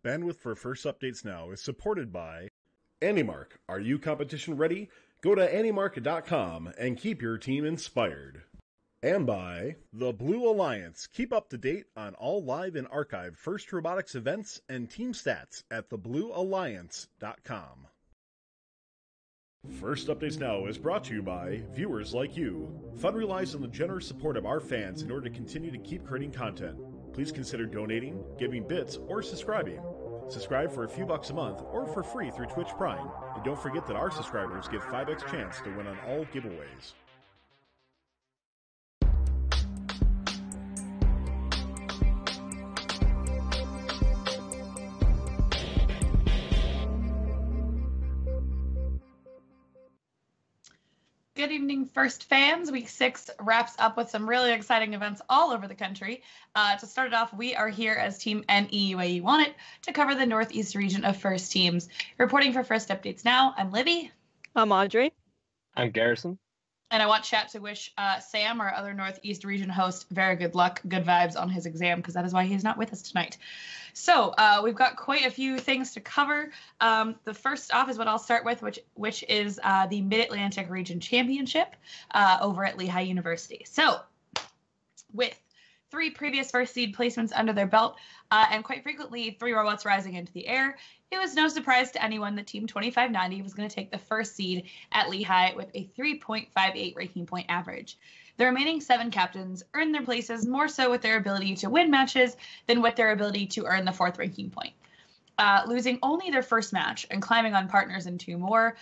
Bandwidth for First Updates Now is supported by AndyMark. Are you competition ready? Go to andymark.com and keep your team inspired. And by the Blue Alliance. Keep up to date on all live and archived First Robotics events and team stats at thebluealliance.com. First Updates Now is brought to you by viewers like you. Fun relies on the generous support of our fans in order to continue to keep creating content. Please consider donating, giving bits, or subscribing. Subscribe for a few bucks a month or for free through Twitch Prime. And don't forget that our subscribers get 5x chance to win on all giveaways. Good evening, First fans. Week 6 wraps up with some really exciting events all over the country. To start it off, we are here as Team NEUAE Want It to cover the Northeast region of First teams. Reporting for First Updates Now, I'm Libby. I'm Audrey. I'm Garrison. And I want chat to wish Sam, our other Northeast region host, very good luck, good vibes on his exam, because that is why he's not with us tonight. So we've got quite a few things to cover. The first off is what I'll start with, which is the Mid-Atlantic Region Championship over at Lehigh University. So with 3 previous first seed placements under their belt, and quite frequently 3 robots rising into the air, it was no surprise to anyone that Team 2590 was going to take the first seed at Lehigh with a 3.58 ranking point average. The remaining 7 captains earned their places more so with their ability to win matches than with their ability to earn the 4th ranking point. Losing only their first match and climbing on partners in 2 more,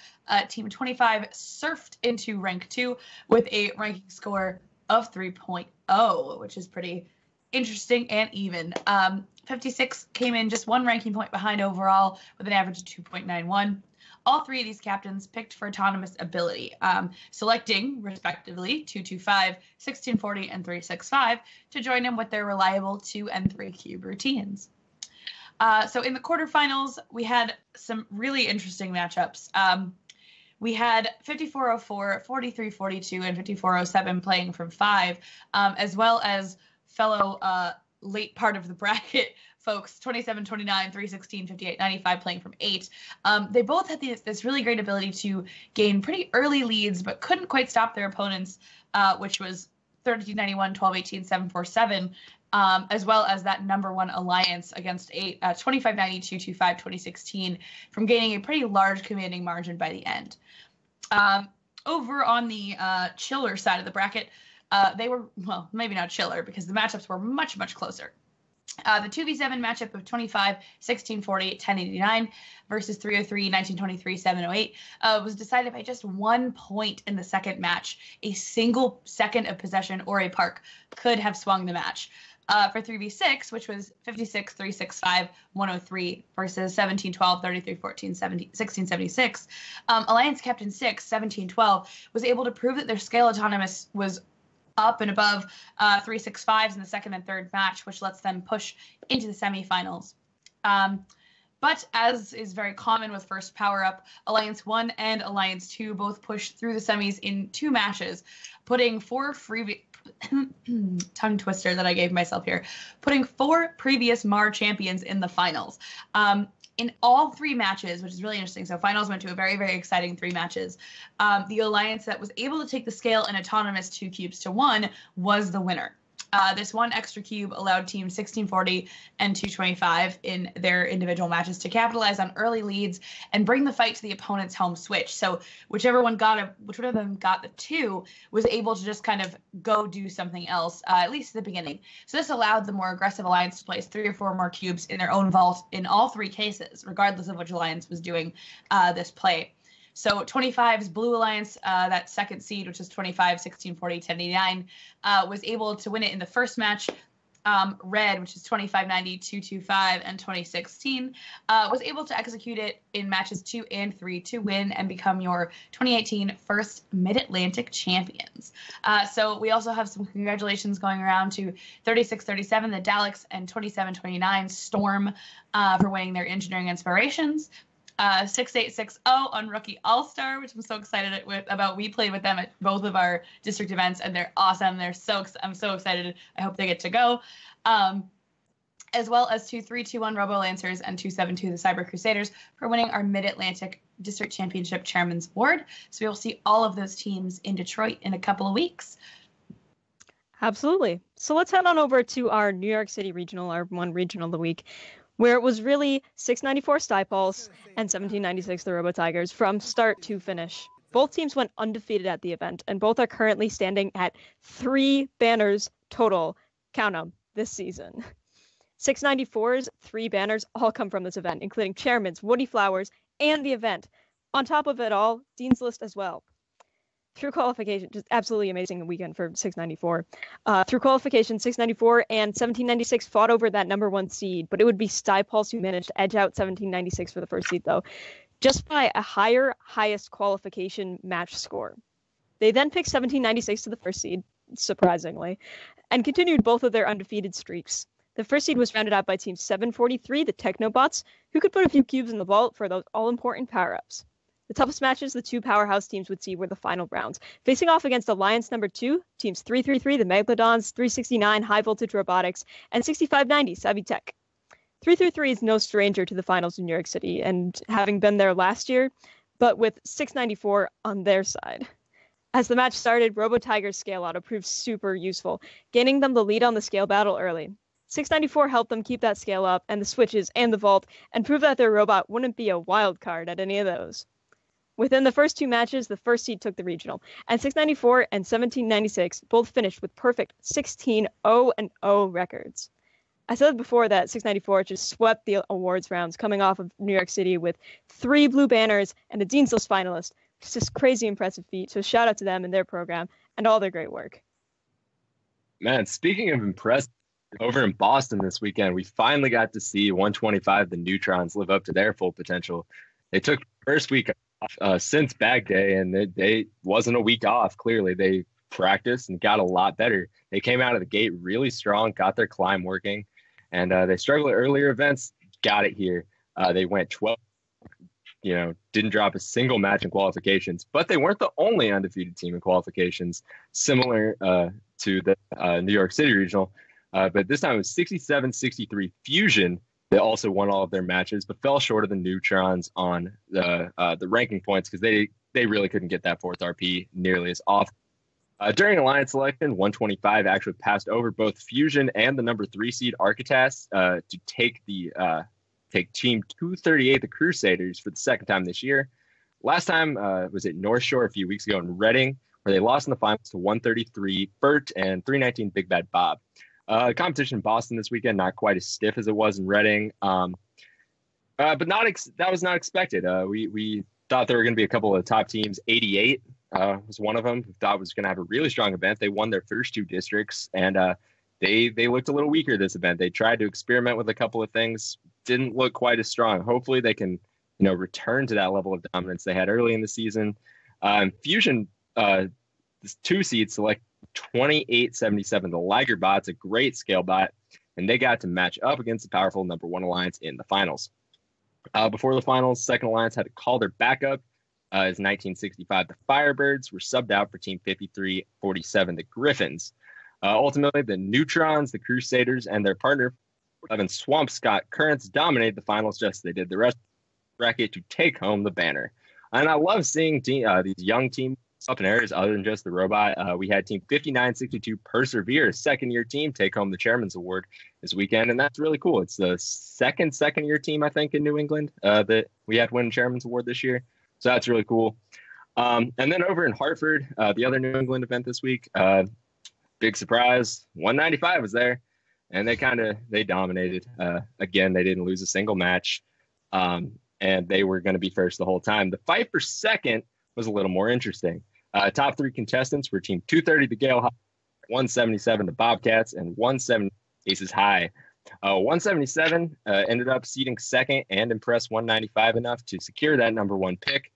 Team 25 surfed into rank 2 with a ranking score of 3.0, which is pretty interesting and even. 56 came in just 1 ranking point behind overall with an average of 2.91. All 3 of these captains picked for autonomous ability, selecting, respectively, 225, 1640, and 365 to join them with their reliable 2 and 3 cube routines. So in the quarterfinals, we had some really interesting matchups. We had 5404, 4342, and 5407 playing from 5, as well as fellow late part of the bracket folks, 2729, 316, 5895 playing from 8. They both had this really great ability to gain pretty early leads, but couldn't quite stop their opponents, which was 1391, 1218, 747, as well as that #1 alliance against 8, 2590, 225, 2016, from gaining a pretty large commanding margin by the end. Over on the chiller side of the bracket, they were, well, maybe not chiller because the matchups were much, much closer. The 2v7 matchup of 25, 1640, 1089 versus 303, 1923, 708 was decided by just 1 point in the second match. A single second of possession or a park could have swung the match. For 3v6, which was 56, 365, 103 versus 1712, 3314, 1676, Alliance Captain 6, 1712, was able to prove that their scale autonomous was up and above 365s in the second and third match, which lets them push into the semifinals. But as is very common with first power-up, Alliance 1 and Alliance 2 both pushed through the semis in 2 matches, putting 4 tongue twister that I gave myself here, putting 4 previous MAR champions in the finals. In all 3 matches, which is really interesting, so finals went to a very, very exciting 3 matches, the alliance that was able to take the scale and autonomous 2 cubes to 1 was the winner. This 1 extra cube allowed Team 1640 and 225 in their individual matches to capitalize on early leads and bring the fight to the opponent's home switch. So whichever of them got the 2 was able to just kind of go do something else, at least at the beginning. So this allowed the more aggressive alliance to place 3 or 4 more cubes in their own vault in all 3 cases, regardless of which alliance was doing this play. So 25's Blue Alliance, that second seed, which is 25, 1640, 1089, was able to win it in the first match. Red, which is 2590, 225, and 2016, was able to execute it in matches 2 and 3 to win and become your 2018 first Mid-Atlantic champions. So we also have some congratulations going around to 3637, the Daleks, and 2729, Storm, for winning their engineering inspirations. 6860 on Rookie All-Star, which I'm so excited about. We played with them at both of our district events, and they're awesome. I'm so excited. I hope they get to go. as well as two 3-2-1 Robo Lancers and 2-7-2 the Cyber Crusaders for winning our Mid-Atlantic District Championship Chairman's Award. So we will see all of those teams in Detroit in a couple of weeks. Absolutely. So let's head on over to our New York City regional, our one regional of the week, where it was really 694 Stipulse and 1796 the Robo Tigers from start to finish. Both teams went undefeated at the event, and both are currently standing at 3 banners total, count them, this season. 694's 3 banners all come from this event, including Chairman's, Woody Flowers, and the event. On top of it all, Dean's List as well. Through qualification, just absolutely amazing weekend for 694. Through qualification, 694 and 1796 fought over that number 1 seed, but it would be Stipulse who managed to edge out 1796 for the first seed, though, just by a highest qualification match score. They then picked 1796 to the first seed, surprisingly, and continued both of their undefeated streaks. The first seed was rounded out by Team 743, the Technobots, who could put a few cubes in the vault for those all-important power-ups. The toughest matches the 2 powerhouse teams would see were the final rounds, facing off against Alliance number 2, Teams 333, the Megalodons, 369, High Voltage Robotics, and 6590, Savvy Tech. 333 is no stranger to the finals in New York City, and having been there last year, but with 694 on their side. As the match started, Robo Tiger's scale auto proved super useful, gaining them the lead on the scale battle early. 694 helped them keep that scale up, and the switches, and the vault, and prove that their robot wouldn't be a wild card at any of those. Within the first 2 matches, the first seed took the regional, and 694 and 1796 both finished with perfect 16-0-0 records. I said before that 694 just swept the awards rounds coming off of New York City with 3 blue banners and a Dean's List finalist. It's just crazy impressive feat, so shout out to them and their program and all their great work. Man, speaking of impressive, over in Boston this weekend, we finally got to see 125 the Neutrons live up to their full potential. They took the first week off since Bag Day, and they wasn't a week off. Clearly, they practiced and got a lot better. They came out of the gate really strong, got their climb working, and they struggled at earlier events, got it here. They went 12, didn't drop a single match in qualifications, but they weren't the only undefeated team in qualifications, similar to the New York City Regional. But this time it was 67-63 Fusion that also won all of their matches, but fell short of the Neutrons on the ranking points because they really couldn't get that 4th RP nearly as often. During Alliance selection, 125 actually passed over both Fusion and the number 3 seed Architects to take Team 238, the Crusaders, for the second time this year. Last time was at North Shore a few weeks ago in Reading, where they lost in the finals to 133 Bert and 319 Big Bad Bob. Competition in Boston this weekend, not quite as stiff as it was in Reading, but that was not expected. We thought there were going to be a couple of top teams. 88 was one of them. We thought was going to have a really strong event. They won their first 2 districts, and they looked a little weaker this event. They tried to experiment with a couple of things, didn't look quite as strong. Hopefully they can return to that level of dominance they had early in the season. Fusion, this 2 seed select 2877 the Liger Bot's a great scale bot, and they got to match up against the powerful number 1 alliance in the finals. Before the finals, second alliance had to call their backup as 1965 the Firebirds were subbed out for Team 5347 the Griffins. Ultimately, the Neutrons, the Crusaders, and their partner 11 Swampscott Currents dominated the finals just as they did the rest of the bracket to take home the banner. And I love seeing these young teams up in areas other than just the robot. We had Team 5962 Persevere, second-year team, take home the Chairman's Award this weekend, and that's really cool. It's the second-year team, I think, in New England that we had win Chairman's Award this year, so that's really cool. And then over in Hartford, the other New England event this week, big surprise, 195 was there, and they dominated. Again, they didn't lose a single match, and they were going to be first the whole time. The fight for second was a little more interesting. Top 3 contestants were Team 230, the Gale Hawks, 177, the Bobcats, and 170 Aces High. 177 ended up seeding second and impressed 195 enough to secure that number 1 pick.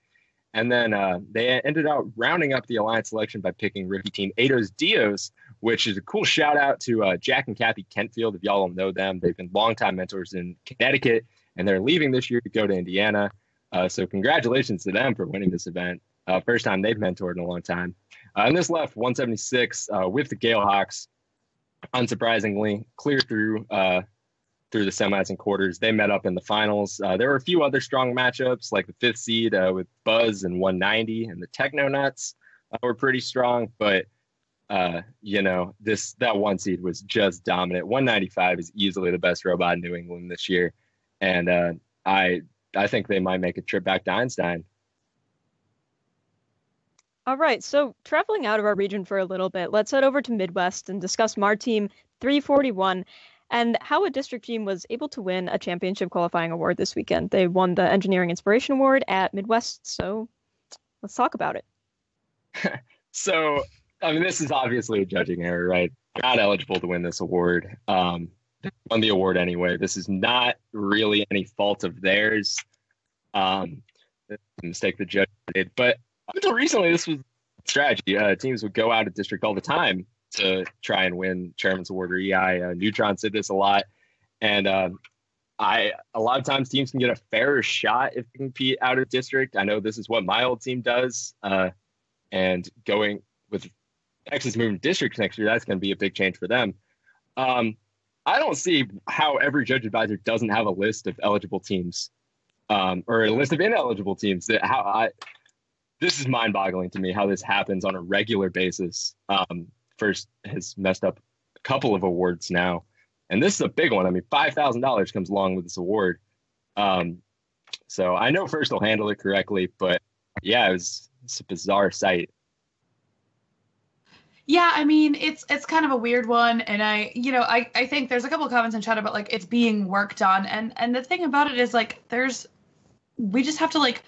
And then they ended up rounding up the alliance selection by picking rookie team Eidos Dios, which is a cool shout out to Jack and Kathy Kentfield. If y'all don't know them, they've been longtime mentors in Connecticut, and they're leaving this year to go to Indiana. So congratulations to them for winning this event. First time they've mentored in a long time. And this left 176 with the Gale Hawks, unsurprisingly, clear through through the semis and quarters. They met up in the finals. There were a few other strong matchups, like the 5th seed with Buzz and 190, and the Techno Nuts were pretty strong. But that 1 seed was just dominant. 195 is easily the best robot in New England this year, and I think they might make a trip back to Einstein. All right, so traveling out of our region for a little bit, let's head over to Midwest and discuss MAR Team 341 and how a district team was able to win a championship qualifying award this weekend. They won the Engineering Inspiration Award at Midwest, so let's talk about it. So, I mean, this is obviously a judging error, right? They're not eligible to win this award. They won the award anyway. This is not really any fault of theirs. The mistake the judge did, but until recently, this was strategy. Teams would go out of district all the time to try and win Chairman's Award or EI. Neutrons did this a lot. And a lot of times teams can get a fairer shot if they compete out of district. I know this is what my old team does. And going with Texas moving districts next year, that's going to be a big change for them. I don't see how every judge advisor doesn't have a list of eligible teams or a list of ineligible teams. This is mind-boggling to me how this happens on a regular basis. First has messed up a couple of awards now, and this is a big one. I mean, $5,000 comes along with this award. So I know First will handle it correctly, but yeah, it's a bizarre sight. Yeah, I mean, it's kind of a weird one, and I think there's a couple of comments in chat about like it's being worked on, and the thing about it is like we just have to like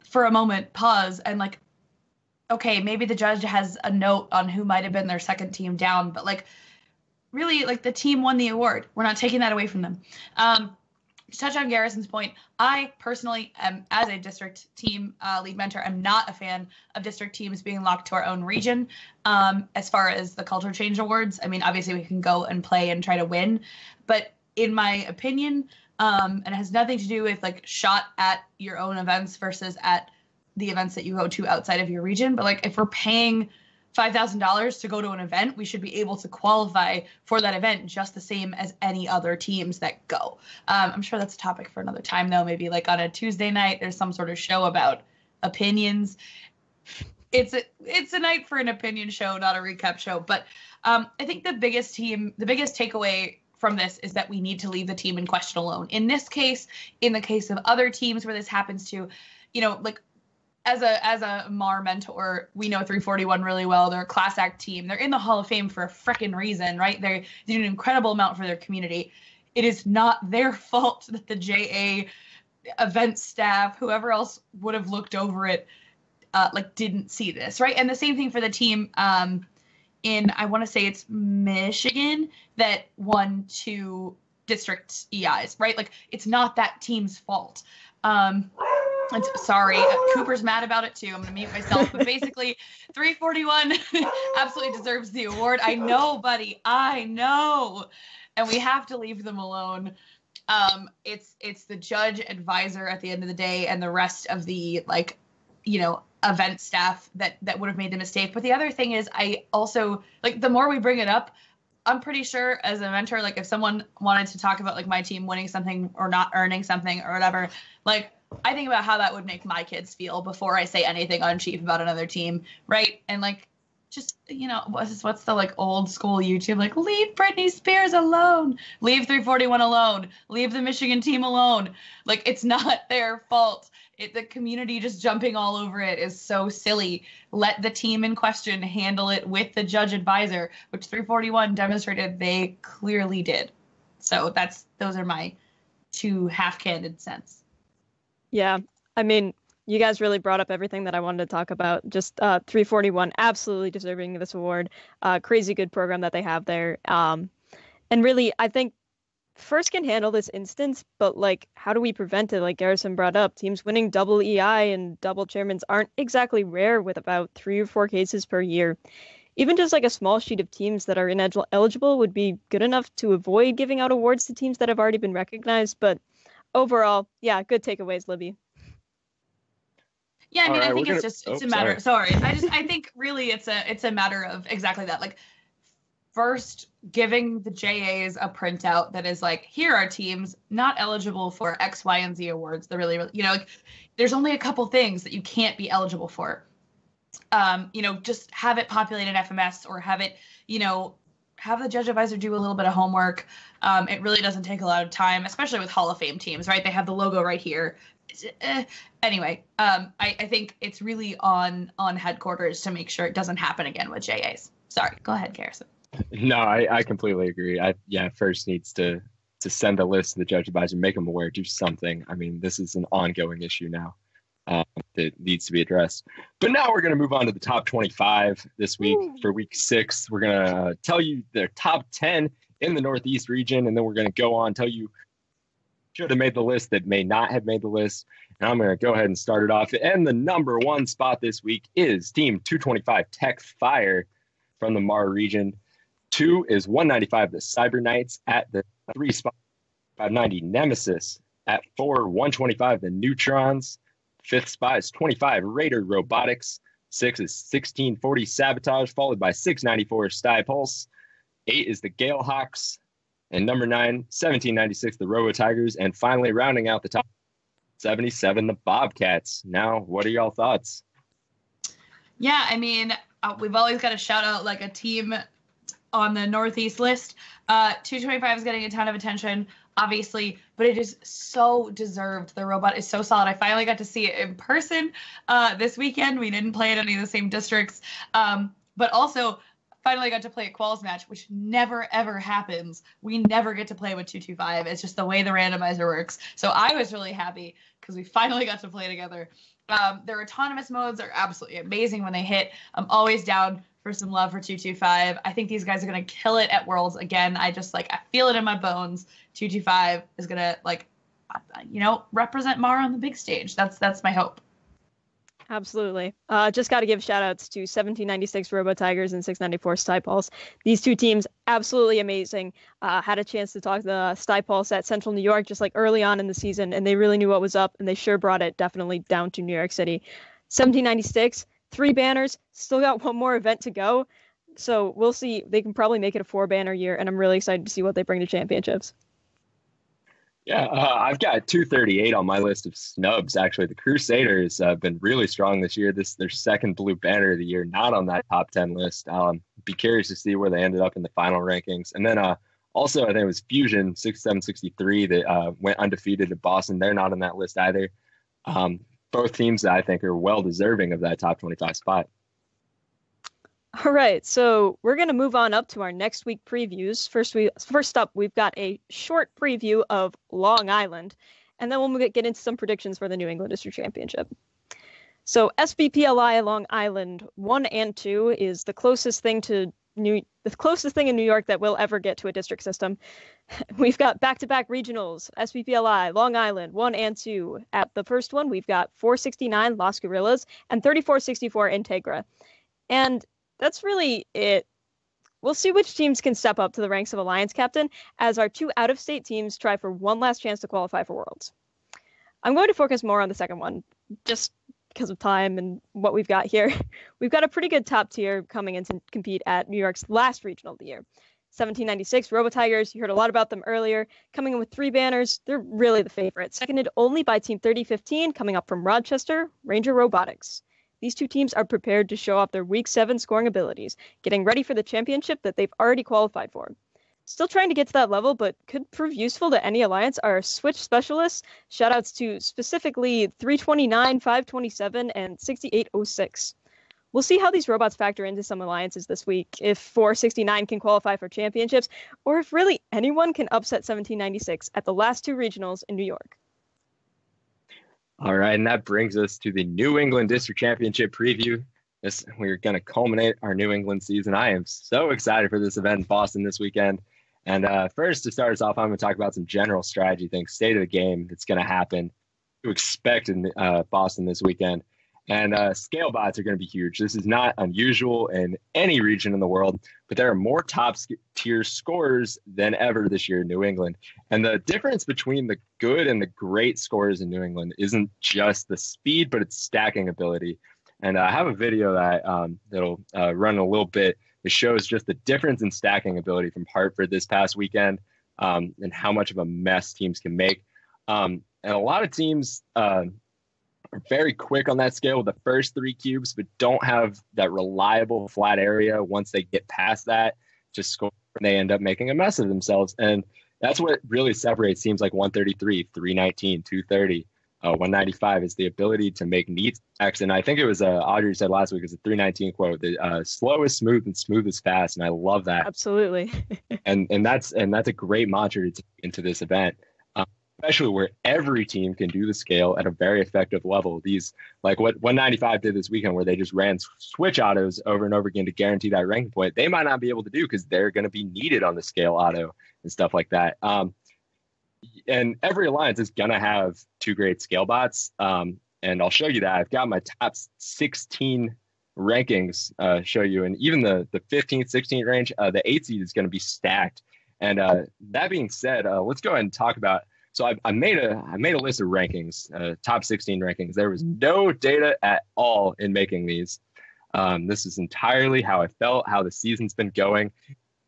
for a moment pause and like, okay, maybe the judge has a note on who might have been their second team down, but like really like the team won the award. We're not taking that away from them. To touch on Garrison's point, I personally am, as a district team lead mentor, I'm not a fan of district teams being locked to our own region. As far as the culture change awards, I mean, obviously we can go and play and try to win, but in my opinion, and it has nothing to do with like shot at your own events versus at the events that you go to outside of your region. But like if we're paying $5,000 to go to an event, we should be able to qualify for that event just the same as any other teams that go. I'm sure that's a topic for another time though. Maybe like on a Tuesday night, there's some sort of show about opinions. It's a night for an opinion show, not a recap show. But I think the biggest takeaway from this is that we need to leave the team in question alone. In this case, in the case of other teams where this happens to, like as a MAR mentor, we know 341 really well. They're a class act team. They're in the Hall of Fame for a frickin' reason, right? They do an incredible amount for their community. It is not their fault that the JA event staff, whoever else would have looked over it, didn't see this, right? And the same thing for the team in, I want to say it's Michigan, that won 2 district EIs, right? Like, it's not that team's fault. Sorry, Cooper's mad about it too. I'm going to mute myself. But basically, 341 absolutely deserves the award. I know, buddy. I know. And we have to leave them alone. It's the judge advisor at the end of the day and the rest of the, event staff that would have made the mistake. But the other thing is, I also, the more we bring it up, I'm pretty sure as a mentor, if someone wanted to talk about, my team winning something or not earning something or whatever, I think about how that would make my kids feel before I say anything unchief about another team, right? And just, what's the old school YouTube, leave Britney Spears alone, leave 341 alone, leave the Michigan team alone. It's not their fault. The community just jumping all over it is so silly. Let the team in question handle it with the judge advisor, which 341 demonstrated they clearly did. So those are my 2 half-candid cents. Yeah, I mean, you guys really brought up everything that I wanted to talk about. Just 341, absolutely deserving of this award. Crazy good program that they have there. And really, I think First can handle this instance, but how do we prevent it? Like Garrison brought up, teams winning double EI and double chairmans aren't exactly rare, with about 3 or 4 cases per year. Even just a small sheet of teams that are ineligible would be good enough to avoid giving out awards to teams that have already been recognized. But overall, yeah, good takeaways, Libby. Yeah, I mean, I think it's a matter. Sorry, I think really it's a matter of exactly that. first giving the JAs a printout that is like, here are teams not eligible for X, Y, and Z awards. They're really, you know, like, there's only a couple things that you can't be eligible for. You know, just have it populate an FMS or have it, you know, have the judge advisor do a little bit of homework. It really doesn't take a lot of time, especially with Hall of Fame teams, right? They have the logo right here. Anyway, I think it's really on headquarters to make sure it doesn't happen again with JAs. Sorry, go ahead, Garrison. No, I completely agree. First needs to send a list to the judge advisor, make them aware, do something. I mean, this is an ongoing issue now that needs to be addressed. But now we're going to move on to the top 25 this week. For week 6. We're going to tell you their top 10 in the Northeast region, and then we're going to go on, tell you should have made the list that may not have made the list. And I'm going to go ahead and start it off. And the number 1 spot this week is Team 225 Tech Fire from the Mar region. 2 is 195 the Cyber Knights. At the 3 spot, 590 Nemesis. At 4, 125 the Neutrons. 5th spot is 25 Raider Robotics. 6 is 1640 Sabotage, followed by 694 Sty Pulse. 8 is the Gale Hawks. And number 9, 1796 the Robo Tigers. And finally, rounding out the top 77 the Bobcats. Now, what are y'all thoughts? Yeah, I mean, we've always got to shout out like a team on the Northeast list. 225 is getting a ton of attention, obviously, but it is so deserved. The robot is so solid. I finally got to see it in person this weekend. We didn't play at any of the same districts, but also finally got to play a quals match, which never, ever happens. We never get to play with 225. It's just the way the randomizer works. So I was really happy because we finally got to play together. Their autonomous modes are absolutely amazing when they hit. I'm always down for some love for 225. I think these guys are going to kill it at Worlds again. I feel it in my bones. 225 is going to, like, you know, represent Mar on the big stage. That's my hope. Absolutely. Just got to give shout outs to 1796 Robo Tigers and 694 Sty Pulse. These two teams, absolutely amazing. Had a chance to talk to the Sty Pulse at Central New York just like early on in the season, and they really knew what was up, and they sure brought it definitely down to New York City. 1796, 3 banners, still got one more event to go. So we'll see. They can probably make it a 4-banner year, and I'm really excited to see what they bring to championships. Yeah, I've got 238 on my list of snubs. Actually, the Crusaders have been really strong this year. This is their second blue banner of the year, not on that top 10 list. Be curious to see where they ended up in the final rankings. And then also, I think it was Fusion 6763 that went undefeated at Boston. They're not on that list either. Both teams that I think are well deserving of that top 25 spot. All right, so we're going to move on up to our next week previews. First up, we've got a short preview of Long Island, and then we'll get into some predictions for the New England District Championship. So SBPLI Long Island 1 and 2 is the closest thing in New York that we'll ever get to a district system. We've got back-to-back regionals, SBPLI Long Island 1 and 2. At the first one, we've got 469 Las Gorillas and 3464 Integra. And that's really it. We'll see which teams can step up to the ranks of Alliance Captain as our 2 out-of-state teams try for one last chance to qualify for Worlds. I'm going to focus more on the second one, just because of time and what we've got here. We've got a pretty good top tier coming in to compete at New York's last regional of the year. 1796 Robo Tigers, you heard a lot about them earlier, coming in with 3 banners. They're really the favorite, seconded only by Team 3015, coming up from Rochester, Ranger Robotics. These two teams are prepared to show off their Week 7 scoring abilities, getting ready for the championship that they've already qualified for. Still trying to get to that level, but could prove useful to any alliance are Switch specialists. Shoutouts to specifically 329, 527, and 6806. We'll see how these robots factor into some alliances this week, if 469 can qualify for championships, or if really anyone can upset 1796 at the last 2 regionals in New York. All right, and that brings us to the New England District Championship preview. We're going to culminate our New England season. I am so excited for this event in Boston this weekend. And first, to start us off, I'm going to talk about some general strategy things, state of the game that's going to happen, to expect in Boston this weekend. And scale bots are going to be huge. This is not unusual in any region in the world, but there are more top-tier scorers than ever this year in New England. And the difference between the good and the great scorers in New England isn't just the speed, but it's stacking ability. And I have a video that that'll run a little bit It shows just the difference in stacking ability from Hartford this past weekend, and how much of a mess teams can make. And a lot of teams are very quick on that scale with the first 3 cubes, but don't have that reliable flat area once they get past that to score. They end up making a mess of themselves. And that's what really separates teams like 133, 319, 230, 195 is the ability to make neat stacks. And I think it was Audrey said last week, it was a 319 quote, that slow is smooth and smooth is fast. And I love that. Absolutely. and that's a great mantra to take into this event. Especially where every team can do the scale at a very effective level. These, like what 195 did this weekend, where they just ran switch autos over and over again to guarantee that ranking point, they might not be able to do because they're going to be needed on the scale auto and stuff like that. And every alliance is going to have 2 great scale bots. And I'll show you that. I've got my top 16 rankings show you. And even the 15th, 16th range, the 8 seed is going to be stacked. And that being said, let's go ahead and talk about. So I made a list of rankings, top 16 rankings. There was no data at all in making these. This is entirely how I felt, how the season's been going.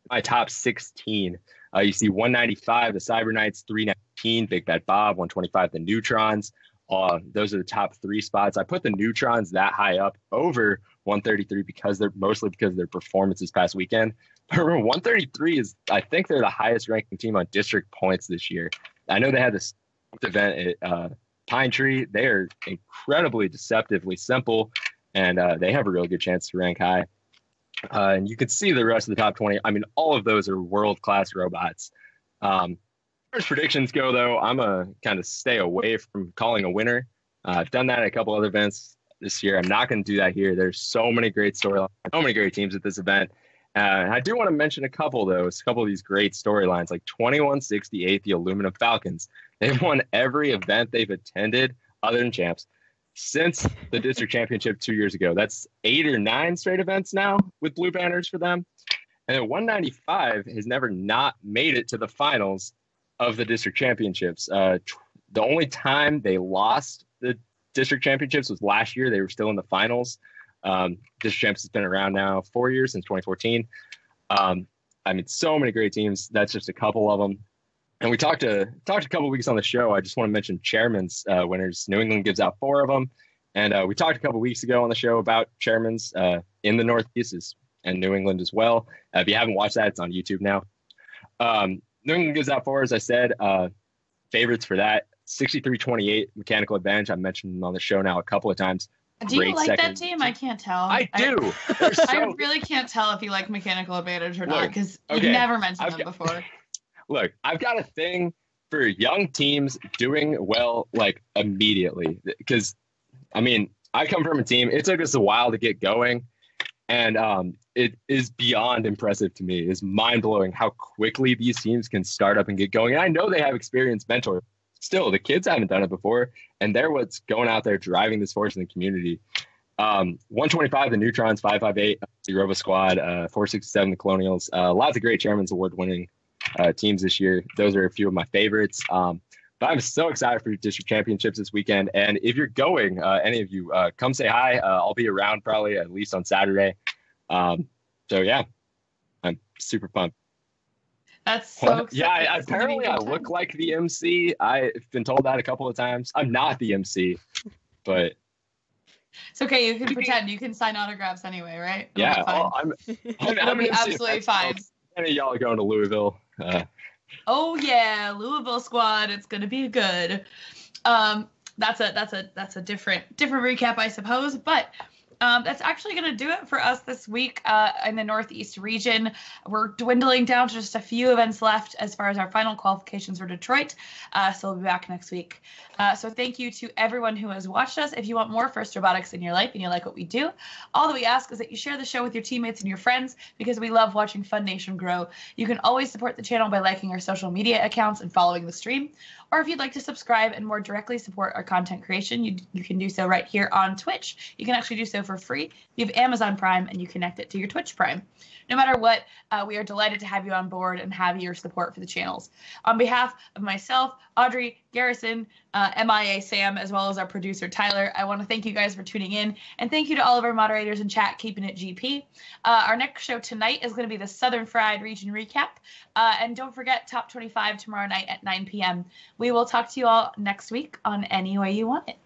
My top 16, you see 195, the Cyber Knights, 319, Big Bad Bob, 125, the Neutrons. Those are the top 3 spots. I put the Neutrons that high up over 133 because they're their performance this past weekend. But remember, 133 is, I think they're the highest ranking team on district points this year. I know they had this event at Pine Tree. They are incredibly deceptively simple, and they have a real good chance to rank high. And you can see the rest of the top 20. I mean, all of those are world-class robots. As predictions go, though, I'm going to kind of stay away from calling a winner. I've done that at a couple other events this year. I'm not going to do that here. There's so many great storylines, so many great teams at this event. And I do want to mention a couple of these great storylines, like 2168, the Aluminum Falcons. They've won every event they've attended, other than champs, since the district championship 2 years ago. That's 8 or 9 straight events now with blue banners for them. And then 195 has never not made it to the finals of the district championships. The only time they lost the district championships was last year. They were still in the finals. District champs has been around now 4 years, since 2014. I mean, so many great teams. That's just a couple of them. And we talked a couple of weeks on the show. I just want to mention chairman's winners. New England gives out 4 of them. And we talked a couple of weeks ago on the show about chairman's in the Northeast and New England as well. If you haven't watched that, it's on YouTube now. New England gives out 4, as I said. Favorites for that, 63-28 mechanical advantage. I mentioned them on the show now a couple of times. Do you like that team? I can't tell. I do. I really can't tell if you like mechanical advantage or not, because you've never mentioned them before. Look, I've got a thing for young teams doing well, like, immediately. Because, I mean, I come from a team. It took us a while to get going. And it is beyond impressive to me. It's mind-blowing how quickly these teams can start up and get going. And I know they have experienced mentors. Still, the kids haven't done it before, and they're what's going out there driving this force in the community. 125, the Neutrons, 558, the Robo Squad, 467, the Colonials. Lots of great Chairman's Award-winning teams this year. Those are a few of my favorites. But I'm so excited for district championships this weekend. And if you're going, any of you, come say hi. I'll be around probably at least on Saturday. So, yeah, I'm super pumped. That's so exciting. Yeah, apparently I look like the MC. I've been told that a couple of times. I'm not the MC, but it's okay. You can pretend. You can sign autographs anyway, right? Yeah, I'm It'll be absolutely fine. Any of y'all are going to Louisville. Oh yeah, Louisville squad. It's gonna be good. That's a different recap, I suppose, but. That's actually going to do it for us this week in the Northeast region. We're dwindling down to just a few events left as far as our final qualifications for Detroit. So we'll be back next week. So thank you to everyone who has watched us. If you want more First Robotics in your life and you like what we do, all that we ask is that you share the show with your teammates and your friends, because we love watching Fun Nation grow. You can always support the channel by liking our social media accounts and following the stream. Or if you'd like to subscribe and more directly support our content creation, you can do so right here on Twitch. You can actually do so for for free. You have Amazon Prime, and you connect it to your Twitch Prime. No matter what, we are delighted to have you on board and have your support for the channels. On behalf of myself, Audrey, Garrison, MIA Sam, as well as our producer Tyler, I want to thank you guys for tuning in, and thank you to all of our moderators in chat keeping it GP. Our next show tonight is going to be the Southern Fried Region Recap, and don't forget Top 25 tomorrow night at 9 p.m. We will talk to you all next week on Any Way You Want It.